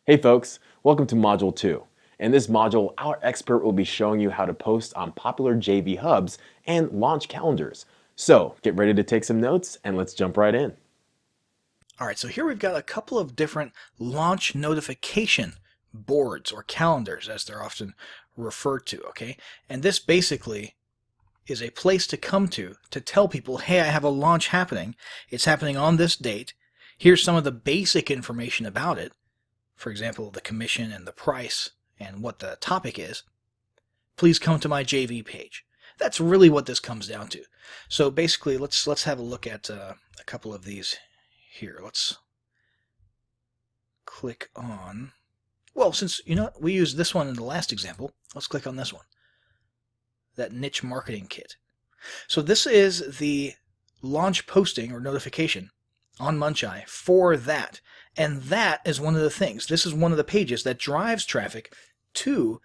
Hey folks, welcome to Module 2. In this module, our expert will be showing you how to post on popular JV hubs and launch calendars. So get ready to take some notes and let's jump right in. All right, so here we've got a couple of different launch notification boards or calendars, as they're often referred to, okay? And this basically is a place to come to tell people, hey, I have a launch happening. It's happening on this date. Here's some of the basic information about it. For example, the commission and the price and what the topic is. Please come to my JV page. That's really what this comes down to. So basically, let's have a look at a couple of these here. Let's click on, well, since we used this one in the last example, let's click on this one, that niche marketing kit. So this is the launch posting or notification on Muncheye for that. And that is one of the things. This is one of the pages that drives traffic to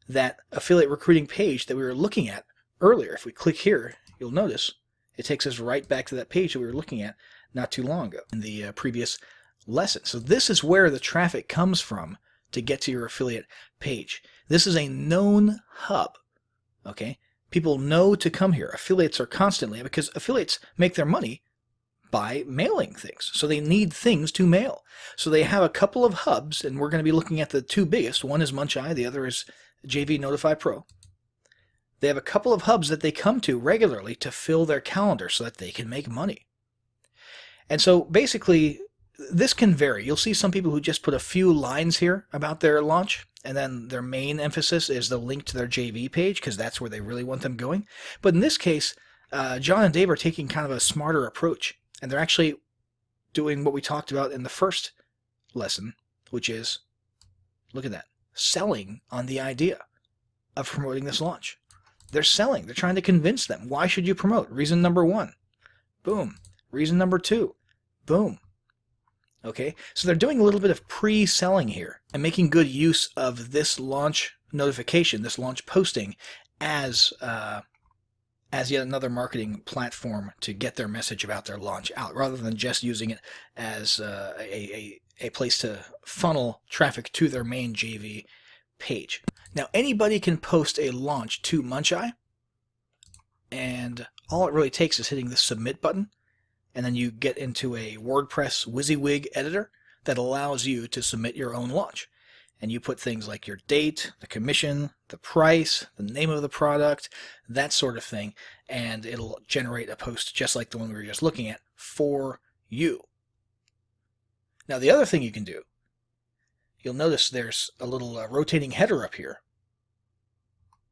that affiliate recruiting page that we were looking at earlier. If we click here, you'll notice it takes us right back to that page that we were looking at not too long ago in the previous lesson. So this is where the traffic comes from to get to your affiliate page. This is a known hub, okay? People know to come here. Affiliates are constantly, because affiliates make their money by mailing things. So they need things to mail. So they have a couple of hubs, and we're going to be looking at the two biggest. One is Muncheye, the other is JV Notify Pro. They have a couple of hubs that they come to regularly to fill their calendar so that they can make money. And so basically, this can vary. You'll see some people who just put a few lines here about their launch, and then their main emphasis is the link to their JV page, because that's where they really want them going. But in this case, John and Dave are taking kind of a smarter approach, and they're actually doing what we talked about in the first lesson, which is, look at that, selling on the idea of promoting this launch. They're selling. They're trying to convince them. Why should you promote? Reason number one. Boom. Reason number two. Boom. Okay, so they're doing a little bit of pre-selling here and making good use of this launch notification, this launch posting, as yet another marketing platform to get their message about their launch out, rather than just using it as a place to funnel traffic to their main JV page. Now, anybody can post a launch to Muncheye, and all it really takes is hitting the submit button, and then you get into a WordPress WYSIWYG editor that allows you to submit your own launch. And you put things like your date, the commission, the price, the name of the product, that sort of thing, and it'll generate a post just like the one we were just looking at for you. Now, the other thing you can do, you'll notice there's a little rotating header up here,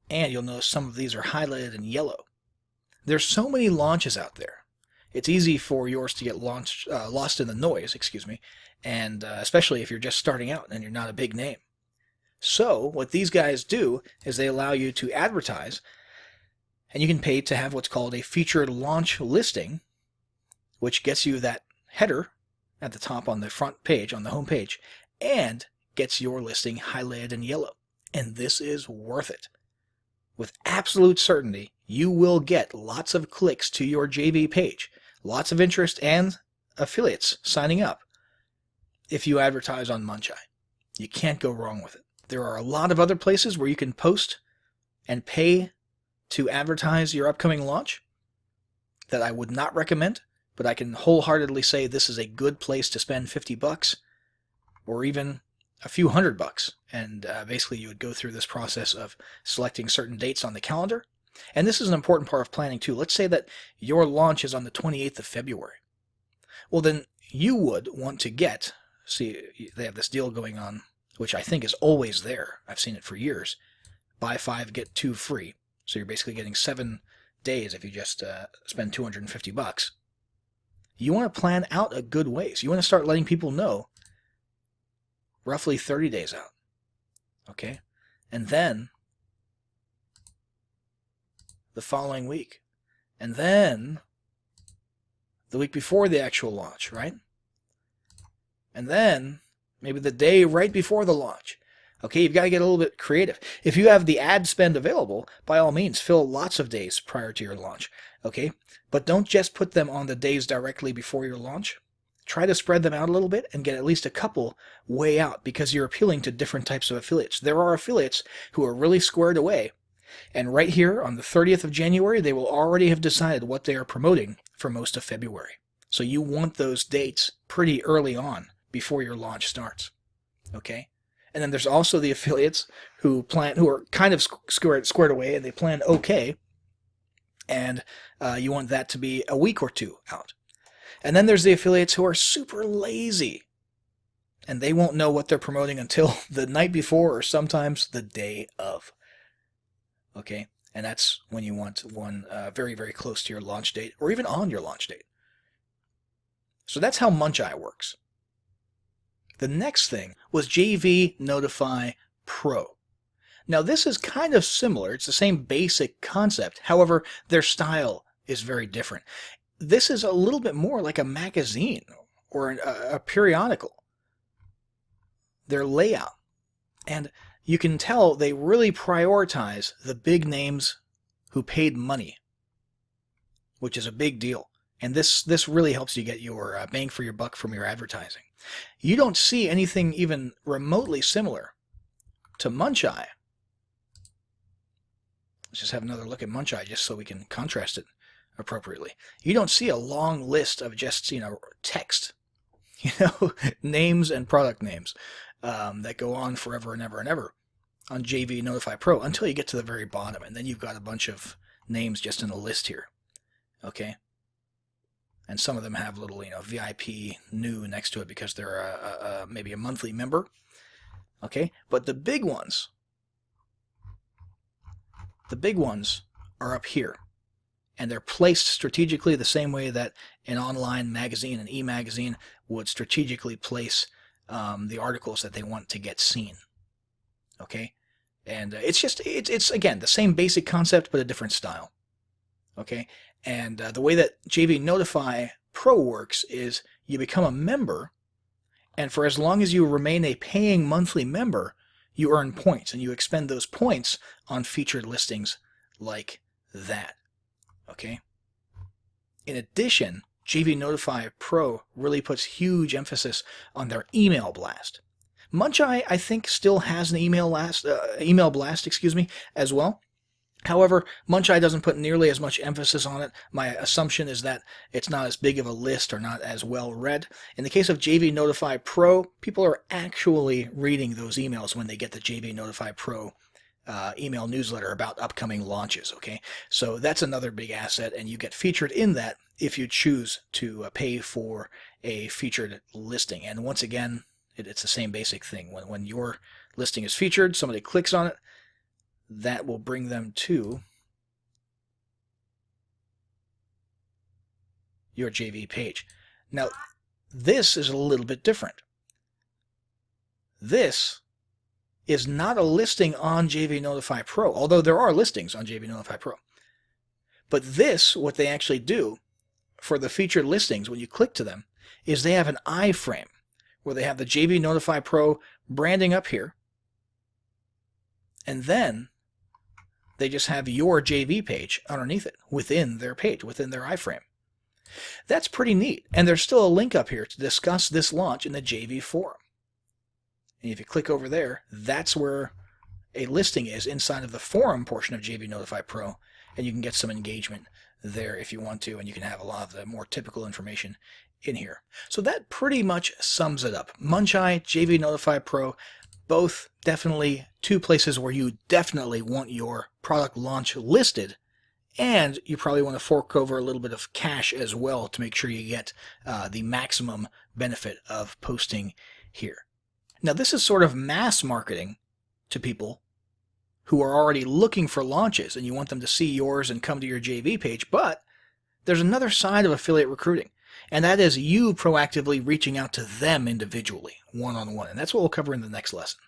and you'll notice some of these are highlighted in yellow. There's so many launches out there. It's easy for yours to get lost in the noise, and especially if you're just starting out and you're not a big name. So what these guys do is they allow you to advertise, and you can pay to have what's called a featured launch listing, which gets you that header at the top on the front page, on the home page, and gets your listing highlighted in yellow. And this is worth it. With absolute certainty, you will get lots of clicks to your JV page, lots of interest, and affiliates signing up if you advertise on Muncheye. You can't go wrong with it. There are a lot of other places where you can post and pay to advertise your upcoming launch that I would not recommend, but I can wholeheartedly say this is a good place to spend $50 or even a few $100. And basically you would go through this process of selecting certain dates on the calendar. And this is an important part of planning too. Let's say that your launch is on the 28th of February. Well, then you would want to get, see, they have this deal going on, which I think is always there. I've seen it for years. Buy 5, get 2 free. So you're basically getting 7 days if you just spend $250. You want to plan out a good ways. You want to start letting people know roughly 30 days out. Okay? And then the following week. And then the week before the actual launch, right? And then maybe the day right before the launch. Okay, you've got to get a little bit creative. If you have the ad spend available, by all means, fill lots of days prior to your launch. Okay, but don't just put them on the days directly before your launch. try to spread them out a little bit and get at least a couple way out, because you're appealing to different types of affiliates. There are affiliates who are really squared away, and right here on the 30th of January, they will already have decided what they are promoting for most of February. So you want those dates pretty early on before your launch starts. Okay? And then there's also the affiliates who are kind of squared away, and they plan okay, and you want that to be a week or two out. And then there's the affiliates who are super lazy, and they won't know what they're promoting until the night before or sometimes the day of. Okay? And that's when you want one very, very close to your launch date, or even on your launch date. So that's how Muncheye works. The next thing was JV Notify Pro. Now this is kind of similar. It's the same basic concept. However, their style is very different. This is a little bit more like a magazine or a periodical. Their layout. And you can tell they really prioritize the big names who paid money, which is a big deal. And this really helps you get your bang for your buck from your advertising. You don't see anything even remotely similar to Muncheye. Let's just have another look at Muncheye just so we can contrast it appropriately. You don't see a long list of just, text, names and product names that go on forever and ever and ever on JV Notify Pro until you get to the very bottom, and then you've got a bunch of names just in a list here. Okay? And some of them have little, VIP new next to it because they're maybe a monthly member. Okay? But the big ones are up here. And they're placed strategically the same way that an online magazine, an e-magazine, would strategically place the articles that they want to get seen. Okay? And it's again, the same basic concept, but a different style. Okay? And the way that JV Notify Pro works is you become a member, and for as long as you remain a paying monthly member, you earn points, and you expend those points on featured listings like that. Okay? In addition, JV Notify Pro really puts huge emphasis on their email blast. Muncheye, I think, still has an email blast, as well. However, Muncheye doesn't put nearly as much emphasis on it. My assumption is that it's not as big of a list or not as well read. In the case of JV Notify Pro, people are actually reading those emails when they get the JV Notify Pro email newsletter about upcoming launches. Okay, so that's another big asset, and you get featured in that if you choose to pay for a featured listing. And once again, it's the same basic thing. When your listing is featured, somebody clicks on it, that will bring them to your JV page. Now, this is a little bit different. This is not a listing on JV Notify Pro, although there are listings on JV Notify Pro. But this, what they actually do for the featured listings, when you click to them, is they have an iframe where they have the JV Notify Pro branding up here, and then they just have your JV page underneath it, within their page, within their iframe. That's pretty neat. And there's still a link up here to discuss this launch in the JV forum. And if you click over there, that's where a listing is inside of the forum portion of JV Notify Pro. And you can get some engagement there if you want to, and you can have a lot of the more typical information in here. So that pretty much sums it up. Muncheye, JV Notify Pro, both definitely two places where you definitely want your product launch listed, and you probably want to fork over a little bit of cash as well to make sure you get the maximum benefit of posting here. Now, this is sort of mass marketing to people who are already looking for launches, and you want them to see yours and come to your JV page, but there's another side of affiliate recruiting, and that is you proactively reaching out to them individually, one-on-one, and that's what we'll cover in the next lesson.